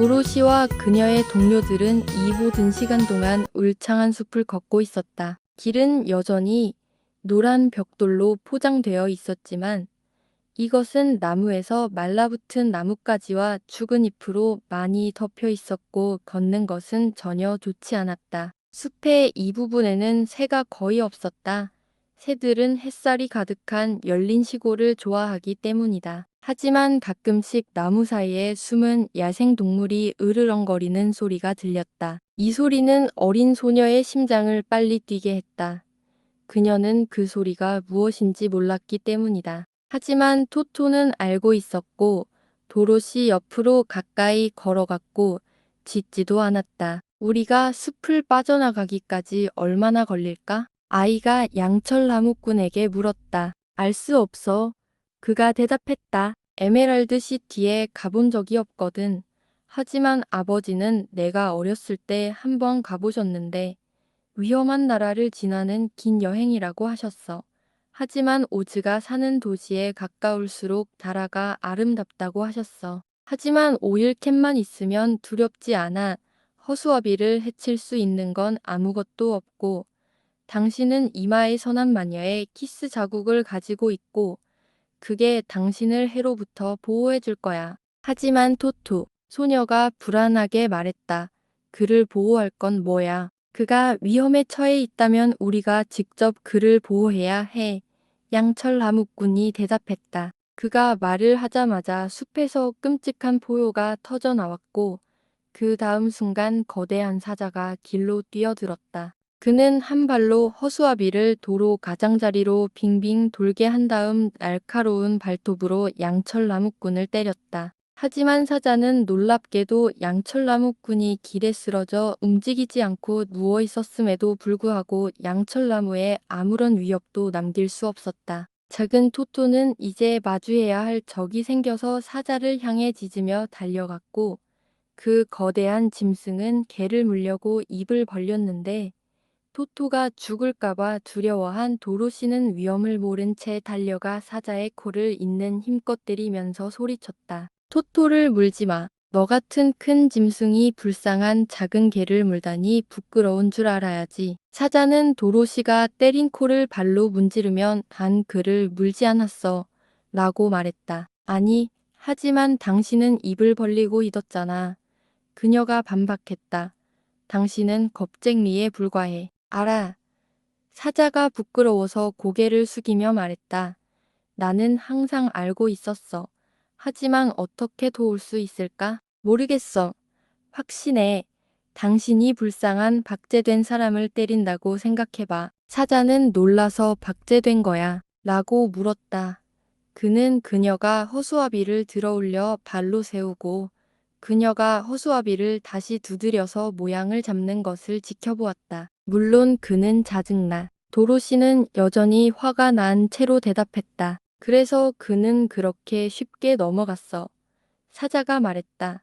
도로시와 그녀의 동료들은 이 모든 시간 동안 울창한 숲을 걷고 있었다. 길은 여전히 노란 벽돌로 포장되어 있었지만 이것은 나무에서 말라붙은 나뭇가지와 죽은 잎으로 많이 덮여 있었고 걷는 것은 전혀 좋지 않았다. 숲의 이 부분에는 새가 거의 없었다. 새들은 햇살이 가득한 열린 시골을 좋아하기 때문이다. 하지만 가끔씩 나무 사이에 숨은 야생 동물이 으르렁거리는 소리가 들렸다. 이 소리는 어린 소녀의 심장을 빨리 뛰게 했다. 그녀는 그 소리가 무엇인지 몰랐기 때문이다. 하지만 토토는 알고 있었고 도로시 옆으로 가까이 걸어갔고 짖지도 않았다. 우리가 숲을 빠져나가기까지 얼마나 걸릴까? 아이가 양철 나무꾼에게 물었다. 알 수 없어. 그가 대답했다. 에메랄드 시티에 가본 적이 없거든. 하지만 아버지는 내가 어렸을 때 한 번 가보셨는데 위험한 나라를 지나는 긴 여행이라고 하셨어. 하지만 오즈가 사는 도시에 가까울수록 나라가 아름답다고 하셨어. 하지만 오일캔만 있으면 두렵지 않아. 허수아비를 해칠 수 있는 건 아무것도 없고 당신은 이마에 선한 마녀의 키스 자국을 가지고 있고 그게 당신을 해로부터 보호해 줄 거야. 하지만 토토, 소녀가 불안하게 말했다. 그를 보호할 건 뭐야? 그가 위험에 처해 있다면 우리가 직접 그를 보호해야 해. 양철 나무꾼이 대답했다. 그가 말을 하자마자 숲에서 끔찍한 포효가 터져 나왔고 그 다음 순간 거대한 사자가 길로 뛰어들었다. 그는 한 발로 허수아비를 도로 가장자리로 빙빙 돌게 한 다음 날카로운 발톱으로 양철 나무꾼을 때렸다. 하지만 사자는 놀랍게도 양철 나무꾼이 길에 쓰러져 움직이지 않고 누워 있었음에도 불구하고 양철 나무에 아무런 위협도 남길 수 없었다. 작은 토토는 이제 마주해야 할 적이 생겨서 사자를 향해 짖으며 달려갔고 그 거대한 짐승은 개를 물려고 입을 벌렸는데 토토가 죽을까봐 두려워한 도로시는 위험을 모른 채 달려가 사자의 코를 잇는 힘껏 때리면서 소리쳤다. 토토를 물지 마. 너 같은 큰 짐승이 불쌍한 작은 개를 물다니 부끄러운 줄 알아야지. 사자는 도로시가 때린 코를 발로 문지르면 단 그를 물지 않았어. 라고 말했다. 아니, 하지만 당신은 입을 벌리고 있었잖아. 그녀가 반박했다. 당신은 겁쟁이에 불과해. 알아. 사자가 부끄러워서 고개를 숙이며 말했다. 나는 항상 알고 있었어. 하지만 어떻게 도울 수 있을까? 모르겠어. 확신해. 당신이 불쌍한 박제된 사람을 때린다고 생각해봐. 사자는 놀라서 박제된 거야. 라고 물었다. 그는 그녀가 허수아비를 들어올려 발로 세우고 그녀가 허수아비를 다시 두드려서 모양을 잡는 것을 지켜보았다. 물론 그는 짜증나. 도로시는 여전히 화가 난 채로 대답했다. 그래서 그는 그렇게 쉽게 넘어갔어. 사자가 말했다.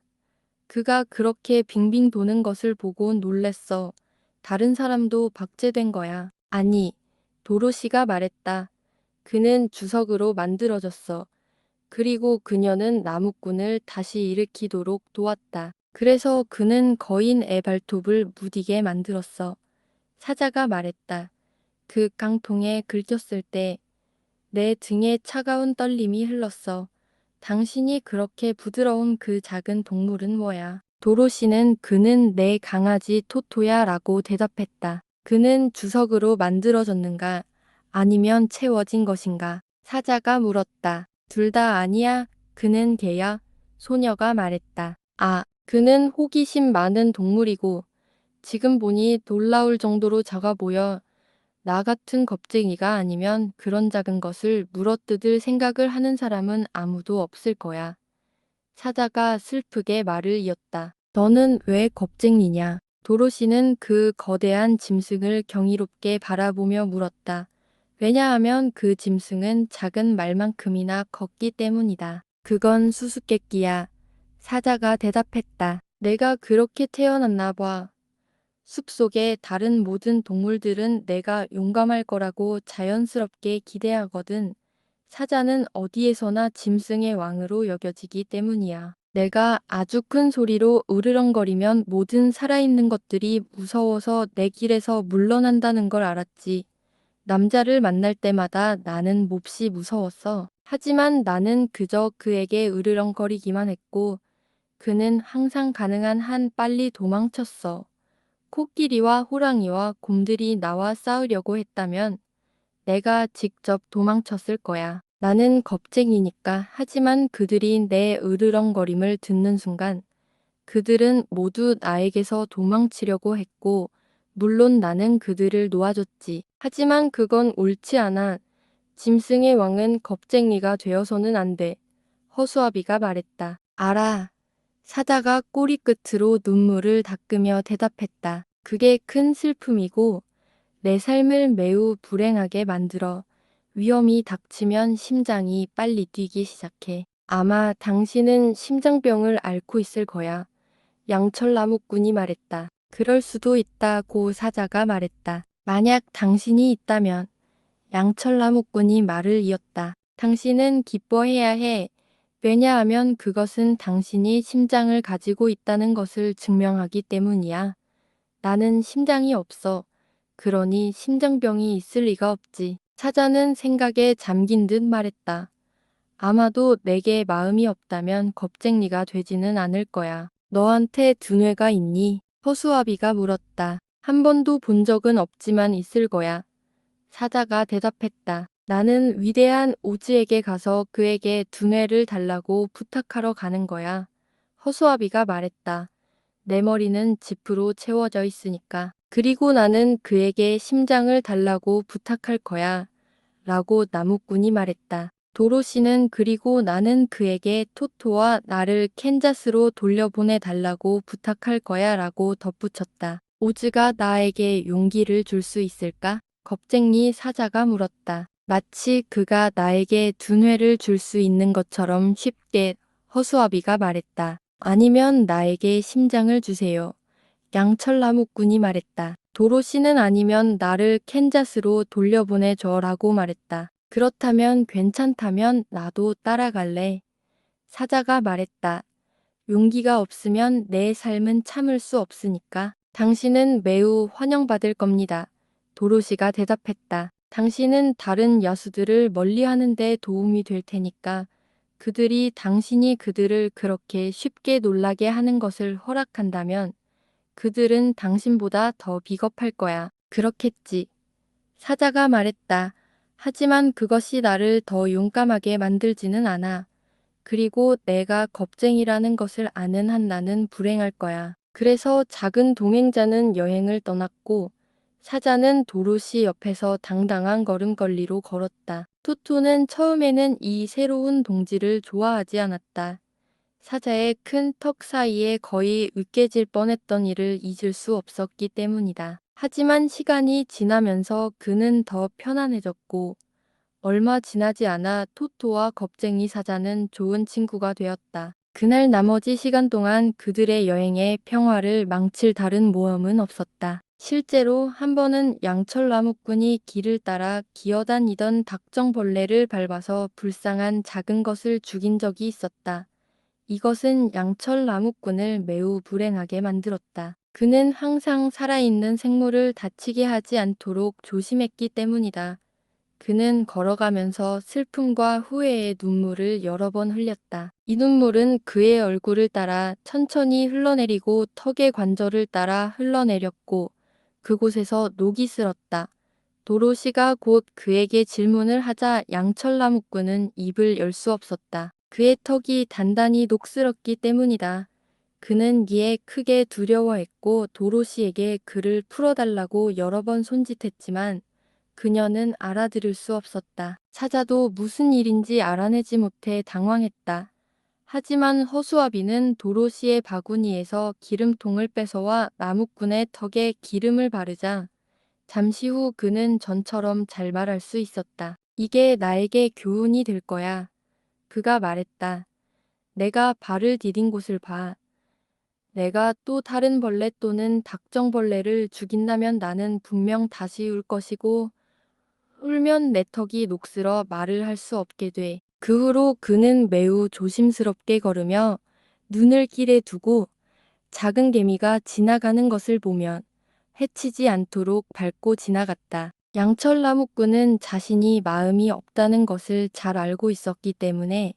그가 그렇게 빙빙 도는 것을 보고 놀랬어. 다른 사람도 박제된 거야. 아니, 도로시가 말했다. 그는 주석으로 만들어졌어. 그리고 그녀는 나무꾼을 다시 일으키도록 도왔다. 그래서 그는 거인의 발톱을 무디게 만들었어. 사자가 말했다. 그 깡통에 긁혔을 때 내 등에 차가운 떨림이 흘렀어. 당신이 그렇게 부드러운 그 작은 동물은 뭐야? 도로시는 그는 내 강아지 토토야 라고 대답했다. 그는 주석으로 만들어졌는가? 아니면 채워진 것인가? 사자가 물었다. 둘 다 아니야. 그는 개야. 소녀가 말했다. 아, 그는 호기심 많은 동물이고 지금 보니 놀라울 정도로 작아 보여. 나 같은 겁쟁이가 아니면 그런 작은 것을 물어뜯을 생각을 하는 사람은 아무도 없을 거야. 사자가 슬프게 말을 이었다. 너는 왜 겁쟁이냐? 도로시는 그 거대한 짐승을 경이롭게 바라보며 물었다. 왜냐하면 그 짐승은 작은 말만큼이나 걷기 때문이다. 그건 수수께끼야. 사자가 대답했다. 내가 그렇게 태어났나 봐. 숲속의 다른 모든 동물들은 내가 용감할 거라고 자연스럽게 기대하거든. 사자는 어디에서나 짐승의 왕으로 여겨지기 때문이야. 내가 아주 큰 소리로 으르렁거리면 모든 살아있는 것들이 무서워서 내 길에서 물러난다는 걸 알았지. 남자를 만날 때마다 나는 몹시 무서웠어. 하지만 나는 그저 그에게 으르렁거리기만 했고 그는 항상 가능한 한 빨리 도망쳤어. 코끼리와 호랑이와 곰들이 나와 싸우려고 했다면 내가 직접 도망쳤을 거야. 나는 겁쟁이니까. 하지만 그들이 내 으르렁거림을 듣는 순간 그들은 모두 나에게서 도망치려고 했고 물론 나는 그들을 놓아줬지. 하지만 그건 옳지 않아. 짐승의 왕은 겁쟁이가 되어서는 안 돼. 허수아비가 말했다. 알아. 사자가 꼬리 끝으로 눈물을 닦으며 대답했다. 그게 큰 슬픔이고 내 삶을 매우 불행하게 만들어. 위험이 닥치면 심장이 빨리 뛰기 시작해. 아마 당신은 심장병을 앓고 있을 거야. 양철나무꾼이 말했다. 그럴 수도 있다고 사자가 말했다. 만약 당신이 있다면 양철나무꾼이 말을 이었다. 당신은 기뻐해야 해. 왜냐하면 그것은 당신이 심장을 가지고 있다는 것을 증명하기 때문이야. 나는 심장이 없어. 그러니 심장병이 있을 리가 없지. 사자는 생각에 잠긴 듯 말했다. 아마도 내게 마음이 없다면 겁쟁이가 되지는 않을 거야. 너한테 두뇌가 있니? 허수아비가 물었다. 한 번도 본 적은 없지만 있을 거야. 사자가 대답했다. 나는 위대한 오즈에게 가서 그에게 두뇌를 달라고 부탁하러 가는 거야. 허수아비가 말했다. 내 머리는 지프로 채워져 있으니까. 그리고 나는 그에게 심장을 달라고 부탁할 거야. 라고 나무꾼이 말했다. 도로시는 그리고 나는 그에게 토토와 나를 캔자스로 돌려보내 달라고 부탁할 거야 라고 덧붙였다. 오즈가 나에게 용기를 줄 수 있을까? 겁쟁이 사자가 물었다. 마치 그가 나에게 둔회를 줄 수 있는 것처럼 쉽게. 허수아비가 말했다. 아니면 나에게 심장을 주세요. 양철나무꾼이 말했다. 도로시는 아니면 나를 캔자스로 돌려보내줘 라고 말했다. 그렇다면 괜찮다면 나도 따라갈래. 사자가 말했다. 용기가 없으면 내 삶은 참을 수 없으니까. 당신은 매우 환영받을 겁니다. 도로시가 대답했다. 당신은 다른 야수들을 멀리하는 데 도움이 될 테니까 그들이 당신이 그들을 그렇게 쉽게 놀라게 하는 것을 허락한다면 그들은 당신보다 더 비겁할 거야. 그렇겠지. 사자가 말했다. 하지만 그것이 나를 더 용감하게 만들지는 않아. 그리고 내가 겁쟁이라는 것을 아는 한 나는 불행할 거야. 그래서 작은 동행자는 여행을 떠났고 사자는 도로시 옆에서 당당한 걸음걸이로 걸었다. 토토는 처음에는 이 새로운 동지를 좋아하지 않았다. 사자의 큰 턱 사이에 거의 으깨질 뻔했던 일을 잊을 수 없었기 때문이다. 하지만 시간이 지나면서 그는 더 편안해졌고 얼마 지나지 않아 토토와 겁쟁이 사자는 좋은 친구가 되었다. 그날 나머지 시간 동안 그들의 여행에 평화를 망칠 다른 모험은 없었다. 실제로 한 번은 양철나무꾼이 길을 따라 기어다니던 닥정벌레를 밟아서 불쌍한 작은 것을 죽인 적이 있었다. 이것은 양철나무꾼을 매우 불행하게 만들었다. 그는 항상 살아있는 생물을 다치게 하지 않도록 조심했기 때문이다. 그는 걸어가면서 슬픔과 후회의 눈물을 여러 번 흘렸다. 이 눈물은 그의 얼굴을 따라 천천히 흘러내리고 턱의 관절을 따라 흘러내렸고 그곳에서 녹이 슬었다. 도로시가 곧 그에게 질문을 하자 양철나무꾼은 입을 열 수 없었다. 그의 턱이 단단히 녹슬었기 때문이다. 그는 이에 크게 두려워했고 도로시에게 그를 풀어달라고 여러 번 손짓했지만 그녀는 알아들을 수 없었다. 사자도 무슨 일인지 알아내지 못해 당황했다. 하지만 허수아비는 도로시의 바구니에서 기름통을 뺏어와 나무꾼의 턱에 기름을 바르자 잠시 후 그는 전처럼 잘 말할 수 있었다. 이게 나에게 교훈이 될 거야. 그가 말했다. 내가 발을 디딘 곳을 봐. 내가 또 다른 벌레 또는 닥정벌레를 죽인다면 나는 분명 다시 울 것이고 울면 내 턱이 녹슬어 말을 할 수 없게 돼. 그 후로 그는 매우 조심스럽게 걸으며 눈을 길에 두고 작은 개미가 지나가는 것을 보면 해치지 않도록 밟고 지나갔다. 양철 나무꾼은 자신이 마음이 없다는 것을 잘 알고 있었기 때문에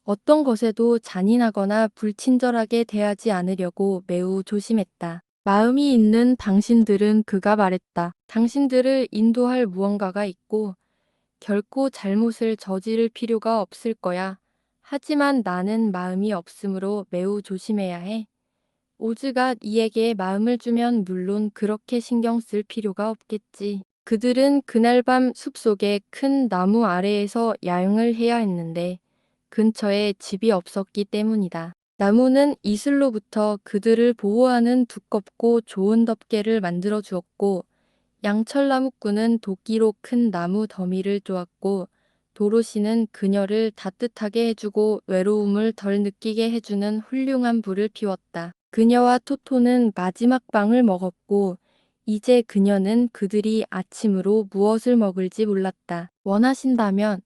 어떤 것에도 잔인하거나 불친절하게 대하지 않으려고 매우 조심했다. 마음이 있는 당신들은, 그가 말했다. 당신들을 인도할 무언가가 있고 결코 잘못을 저지를 필요가 없을 거야. 하지만 나는 마음이 없으므로 매우 조심해야 해. 오즈가 이에게 마음을 주면 물론 그렇게 신경 쓸 필요가 없겠지. 그들은 그날 밤 숲속의 큰 나무 아래에서 야영을 해야 했는데 근처에 집이 없었기 때문이다. 나무는 이슬로부터 그들을 보호하는 두껍고 좋은 덮개를 만들어 주었고 양철나무꾼은 도끼로 큰 나무 더미를 쪼았고 도로시는 그녀를 따뜻하게 해주고 외로움을 덜 느끼게 해주는 훌륭한 불을 피웠다. 그녀와 토토는 마지막 빵을 먹었고 이제 그녀는 그들이 아침으로 무엇을 먹을지 몰랐다. 원하신다면,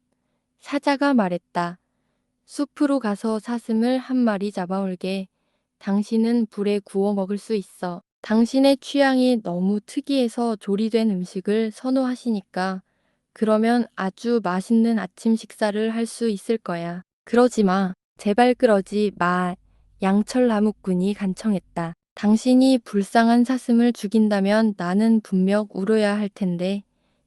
사자가 말했다. 숲으로 가서 사슴을 한 마리 잡아올게. 당신은 불에 구워 먹을 수 있어. 당신의 취향이 너무 특이해서 조리된 음식을 선호하시니까 그러면 아주 맛있는 아침 식사를 할 수 있을 거야. 그러지 마. 제발 그러지 마. 양철 나무꾼이 간청했다. 당신이 불쌍한 사슴을 죽인다면 나는 분명 울어야 할 텐데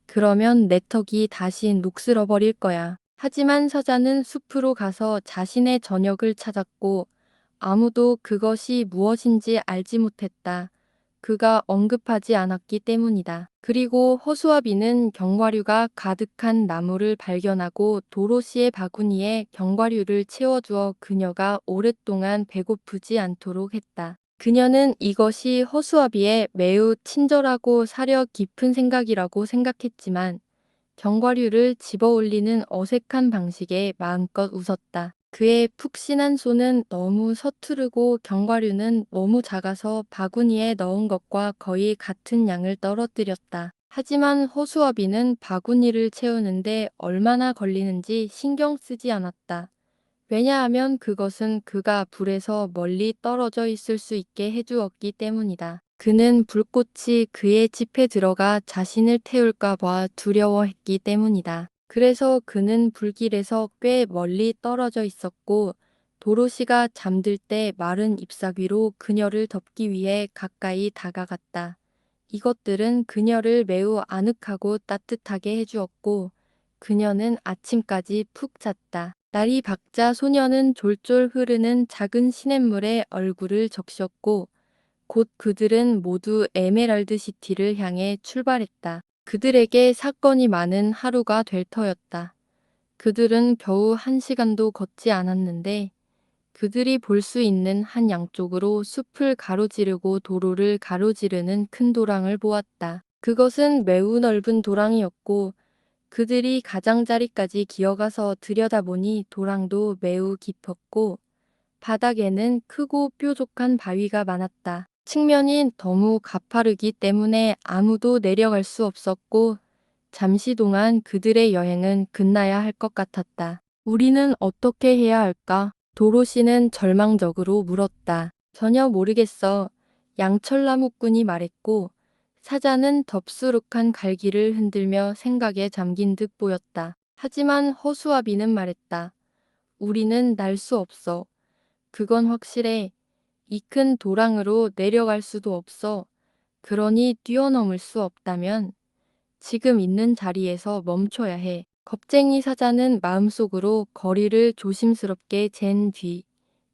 그러면 내 턱이 다시 녹슬어 버릴 거야. 하지만 사자는 숲으로 가서 자신의 저녁을 찾았고 아무도 그것이 무엇인지 알지 못했다. 그가 언급하지 않았기 때문이다. 그리고 허수아비는 견과류가 가득한 나무를 발견하고 도로시의 바구니에 견과류를 채워주어 그녀가 오랫동안 배고프지 않도록 했다. 그녀는 이것이 허수아비의 매우 친절하고 사려 깊은 생각이라고 생각했지만 견과류를 집어올리는 어색한 방식에 마음껏 웃었다. 그의 푹신한 손은 너무 서투르고 견과류는 너무 작아서 바구니에 넣은 것과 거의 같은 양을 떨어뜨렸다. 하지만 허수아비는 바구니를 채우는데 얼마나 걸리는지 신경 쓰지 않았다. 왜냐하면 그것은 그가 불에서 멀리 떨어져 있을 수 있게 해주었기 때문이다. 그는 불꽃이 그의 집에 들어가 자신을 태울까 봐 두려워했기 때문이다. 그래서 그는 불길에서 꽤 멀리 떨어져 있었고 도로시가 잠들 때 마른 잎사귀 위로 그녀를 덮기 위해 가까이 다가갔다. 이것들은 그녀를 매우 아늑하고 따뜻하게 해주었고 그녀는 아침까지 푹 잤다. 날이 밝자 소녀는 졸졸 흐르는 작은 시냇물에 얼굴을 적셨고 곧 그들은 모두 에메랄드 시티를 향해 출발했다. 그들에게 사건이 많은 하루가 될 터였다. 그들은 겨우 1시간도 걷지 않았는데 그들이 볼 수 있는 한 양쪽으로 숲을 가로지르고 도로를 가로지르는 큰 도랑을 보았다. 그것은 매우 넓은 도랑이었고 그들이 가장자리까지 기어가서 들여다보니 도랑도 매우 깊었고 바닥에는 크고 뾰족한 바위가 많았다. 측면이 너무 가파르기 때문에 아무도 내려갈 수 없었고 잠시 동안 그들의 여행은 끝나야 할 것 같았다. 우리는 어떻게 해야 할까? 도로시는 절망적으로 물었다. 전혀 모르겠어. 양철나무꾼이 말했고 사자는 덥수룩한 갈기를 흔들며 생각에 잠긴 듯 보였다. 하지만 허수아비는 말했다. 우리는 날 수 없어. 그건 확실해. 이 큰 도랑으로 내려갈 수도 없어. 그러니 뛰어넘을 수 없다면 지금 있는 자리에서 멈춰야 해. 겁쟁이 사자는 마음속으로 거리를 조심스럽게 잰 뒤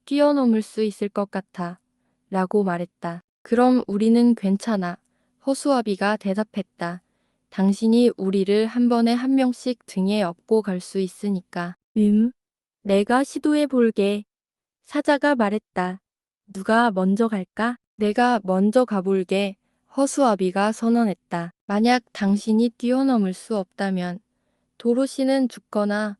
뛰어넘을 수 있을 것 같아. 라고 말했다. 그럼 우리는 괜찮아. 허수아비가 대답했다. 당신이 우리를 한 번에 한 명씩 등에 업고 갈 수 있으니까. 내가 시도해 볼게. 사자가 말했다. 누가 먼저 갈까? 내가 먼저 가볼게. 허수아비가 선언했다. 만약 당신이 뛰어넘을 수 없다면 도로시는 죽거나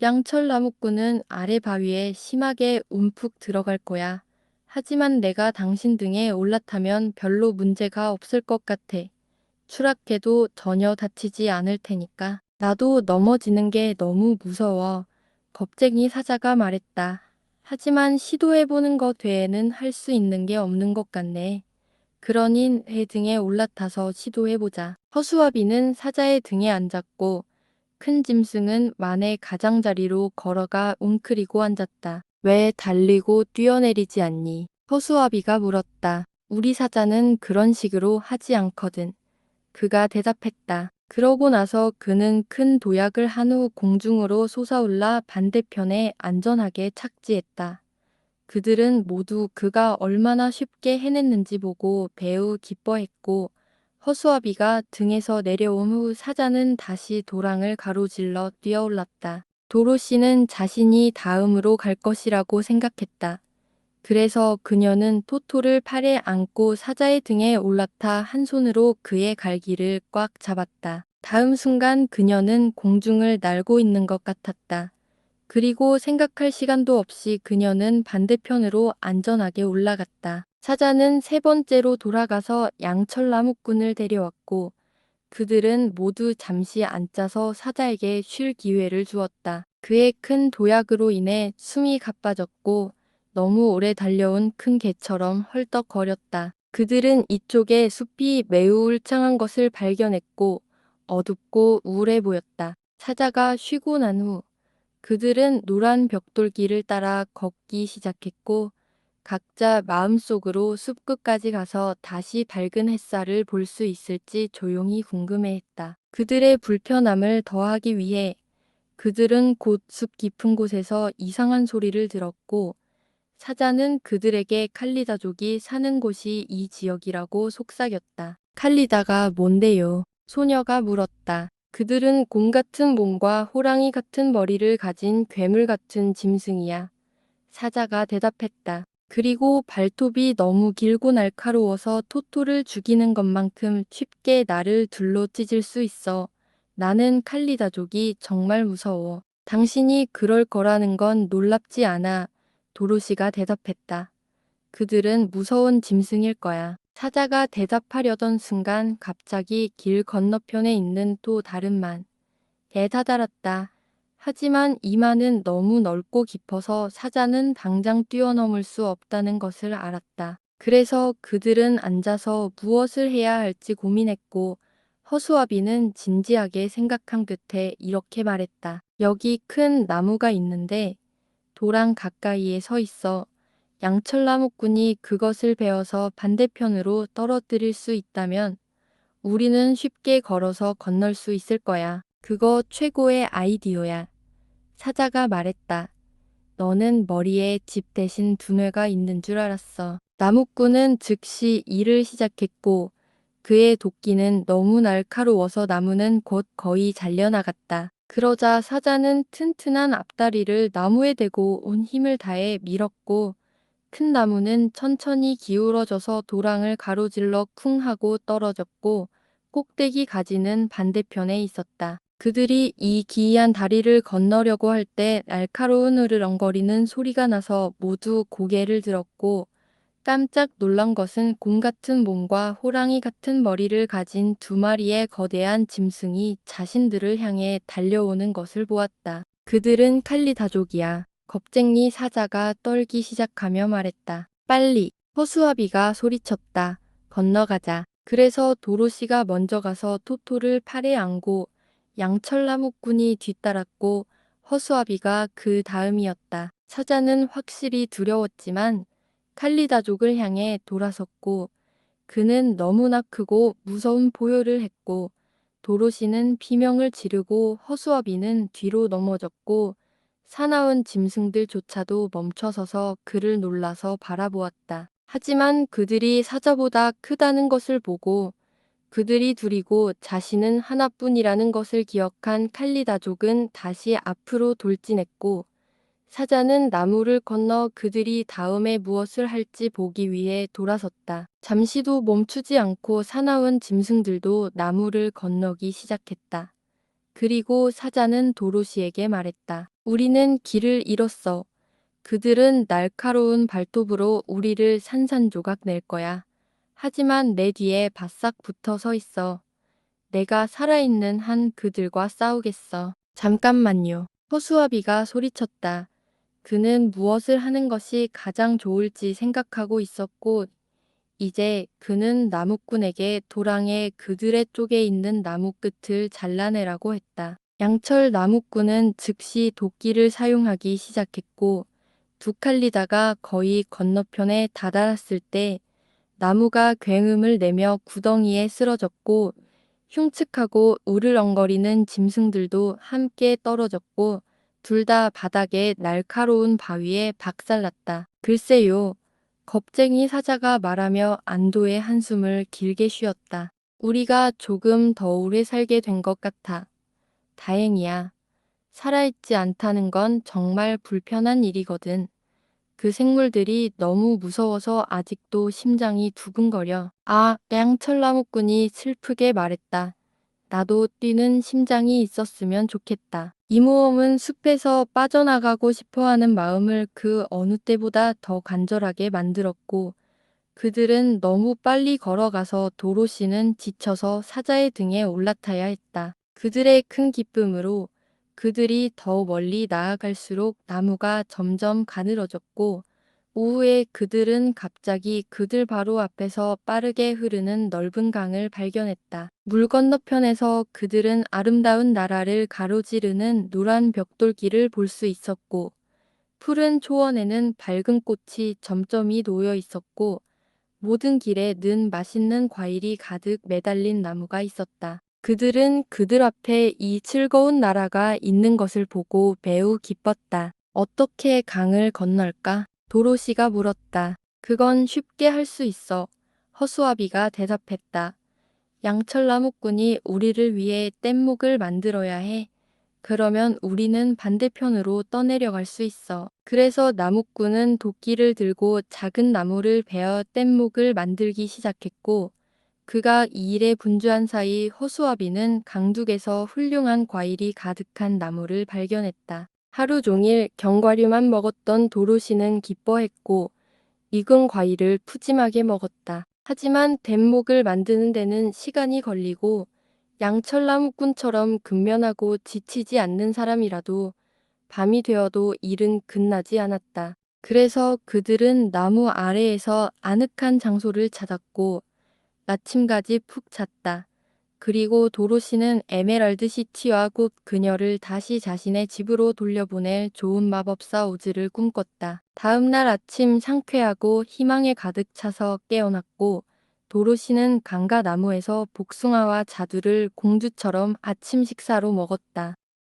양철나무꾼은 아래 바위에 심하게 움푹 들어갈 거야. 하지만 내가 당신 등에 올라타면 별로 문제가 없을 것 같아. 추락해도 전혀 다치지 않을 테니까. 나도 넘어지는 게 너무 무서워. 겁쟁이 사자가 말했다. 하지만 시도해보는 것 외에는 할 수 있는 게 없는 것 같네. 그러니 해 등에 올라타서 시도해보자. 허수아비는 사자의 등에 앉았고 큰 짐승은 만의 가장자리로 걸어가 웅크리고 앉았다. 왜 달리고 뛰어내리지 않니? 허수아비가 물었다. 우리 사자는 그런 식으로 하지 않거든. 그가 대답했다. 그러고 나서 그는 큰 도약을 한 후 공중으로 솟아올라 반대편에 안전하게 착지했다. 그들은 모두 그가 얼마나 쉽게 해냈는지 보고 매우 기뻐했고 허수아비가 등에서 내려온 후 사자는 다시 도랑을 가로질러 뛰어올랐다. 도로시는 자신이 다음으로 갈 것이라고 생각했다. 그래서 그녀는 토토를 팔에 안고 사자의 등에 올라타 한 손으로 그의 갈기를 꽉 잡았다. 다음 순간 그녀는 공중을 날고 있는 것 같았다. 그리고 생각할 시간도 없이 그녀는 반대편으로 안전하게 올라갔다. 사자는 세 번째로 돌아가서 양철나무꾼을 데려왔고 그들은 모두 잠시 앉아서 사자에게 쉴 기회를 주었다. 그의 큰 도약으로 인해 숨이 가빠졌고 너무 오래 달려온 큰 개처럼 헐떡거렸다. 그들은 이쪽에 숲이 매우 울창한 것을 발견했고 어둡고 우울해 보였다. 사자가 쉬고 난 후 그들은 노란 벽돌길을 따라 걷기 시작했고 각자 마음속으로 숲 끝까지 가서 다시 밝은 햇살을 볼 수 있을지 조용히 궁금해했다. 그들의 불편함을 더하기 위해 그들은 곧 숲 깊은 곳에서 이상한 소리를 들었고 사자는 그들에게 칼리다족이 사는 곳이 이 지역이라고 속삭였다. 칼리다가 뭔데요? 소녀가 물었다. 그들은 곰 같은 몸과 호랑이 같은 머리를 가진 괴물 같은 짐승이야. 사자가 대답했다. 그리고 발톱이 너무 길고 날카로워서 토토를 죽이는 것만큼 쉽게 나를 둘러 찢을 수 있어. 나는 칼리다족이 정말 무서워. 당신이 그럴 거라는 건 놀랍지 않아. 도로시가 대답했다. 그들은 무서운 짐승일 거야. 사자가 대답하려던 순간 갑자기 길 건너편에 있는 또 다른 에 다다랐다. 하지만 이 만은 너무 넓고 깊어서 사자는 당장 뛰어넘을 수 없다는 것을 알았다. 그래서 그들은 앉아서 무엇을 해야 할지 고민했고 허수아비는 진지하게 생각한 끝에 이렇게 말했다. 여기 큰 나무가 있는데 도랑 가까이에 서 있어. 양철나무꾼이 그것을 베어서 반대편으로 떨어뜨릴 수 있다면 우리는 쉽게 걸어서 건널 수 있을 거야. 그거 최고의 아이디어야. 사자가 말했다. 너는 머리에 집 대신 두뇌가 있는 줄 알았어. 나무꾼은 즉시 일을 시작했고 그의 도끼는 너무 날카로워서 나무는 곧 거의 잘려나갔다. 그러자 사자는 튼튼한 앞다리를 나무에 대고 온 힘을 다해 밀었고 큰 나무는 천천히 기울어져서 도랑을 가로질러 쿵 하고 떨어졌고 꼭대기 가지는 반대편에 있었다. 그들이 이 기이한 다리를 건너려고 할 때 날카로운 으르렁거리는 소리가 나서 모두 고개를 들었고 깜짝 놀란 것은 곰 같은 몸과 호랑이 같은 머리를 가진 두 마리의 거대한 짐승이 자신들을 향해 달려오는 것을 보았다. 그들은 칼리다족이야. 겁쟁이 사자가 떨기 시작하며 말했다. 빨리! 허수아비가 소리쳤다. 건너가자. 그래서 도로시가 먼저 가서 토토를 팔에 안고 양철나무꾼이 뒤따랐고 허수아비가 그 다음이었다. 사자는 확실히 두려웠지만 칼리다족을 향해 돌아섰고 그는 너무나 크고 무서운 포효를 했고 도로시는 비명을 지르고 허수아비는 뒤로 넘어졌고 사나운 짐승들조차도 멈춰서서 그를 놀라서 바라보았다. 하지만 그들이 사자보다 크다는 것을 보고 그들이 둘이고 자신은 하나뿐이라는 것을 기억한 칼리다족은 다시 앞으로 돌진했고 사자는 나무를 건너 그들이 다음에 무엇을 할지 보기 위해 돌아섰다. 잠시도 멈추지 않고 사나운 짐승들도 나무를 건너기 시작했다. 그리고 사자는 도로시에게 말했다. 우리는 길을 잃었어. 그들은 날카로운 발톱으로 우리를 산산조각 낼 거야. 하지만 내 뒤에 바싹 붙어 서 있어. 내가 살아있는 한 그들과 싸우겠어. 잠깐만요. 허수아비가 소리쳤다. 그는 무엇을 하는 것이 가장 좋을지 생각하고 있었고, 이제 그는 나무꾼에게 도랑에 그들의 쪽에 있는 나무 끝을 잘라내라고 했다. 양철 나무꾼은 즉시 도끼를 사용하기 시작했고, 두 칼리다가 거의 건너편에 다다랐을 때 나무가 굉음을 내며 구덩이에 쓰러졌고, 흉측하고 우르렁거리는 짐승들도 함께 떨어졌고, 둘 다 바닥에 날카로운 바위에 박살났다. 글쎄요. 겁쟁이 사자가 말하며 안도의 한숨을 길게 쉬었다. 우리가 조금 더 오래 살게 된 것 같아. 다행이야. 살아있지 않다는 건 정말 불편한 일이거든. 그 생물들이 너무 무서워서 아직도 심장이 두근거려. 아, 양철나무꾼이 슬프게 말했다. 나도 뛰는 심장이 있었으면 좋겠다. 이모험은 숲에서 빠져나가고 싶어하는 마음을 그 어느 때보다 더 간절하게 만들었고, 그들은 너무 빨리 걸어가서 도로시는 지쳐서 사자의 등에 올라타야 했다. 그들의 큰 기쁨으로 그들이 더 멀리 나아갈수록 나무가 점점 가늘어졌고, 오후에 그들은 갑자기 그들 바로 앞에서 빠르게 흐르는 넓은 강을 발견했다. 물 건너편에서 그들은 아름다운 나라를 가로지르는 노란 벽돌길을 볼 수 있었고, 푸른 초원에는 밝은 꽃이 점점이 놓여 있었고, 모든 길에 는 맛있는 과일이 가득 매달린 나무가 있었다. 그들은 그들 앞에 이 즐거운 나라가 있는 것을 보고 매우 기뻤다. 어떻게 강을 건널까? 도로시가 물었다. 그건 쉽게 할 수 있어. 허수아비가 대답했다. 양철나무꾼이 우리를 위해 뗏목을 만들어야 해. 그러면 우리는 반대편으로 떠내려갈 수 있어. 그래서 나무꾼은 도끼를 들고 작은 나무를 베어 뗏목을 만들기 시작했고, 그가 이 일에 분주한 사이 허수아비는 강둑에서 훌륭한 과일이 가득한 나무를 발견했다. 하루 종일 견과류만 먹었던 도로시는 기뻐했고, 익은 과일을 푸짐하게 먹었다. 하지만 뗏목을 만드는 데는 시간이 걸리고, 양철나무꾼처럼 근면하고 지치지 않는 사람이라도 밤이 되어도 일은 끝나지 않았다. 그래서 그들은 나무 아래에서 아늑한 장소를 찾았고 아침까지 푹 잤다. 그리고 도로시는 에메랄드 시티와 곧 그녀를 다시 자신의 집으로 돌려보낼 좋은 마법사 오즈를 꿈꿨다. 다음 날 아침 상쾌하고 희망에 가득 차서 깨어났고, 도로시는 강가 나무에서 복숭아와 자두를 공주처럼 아침 식사로 먹었다.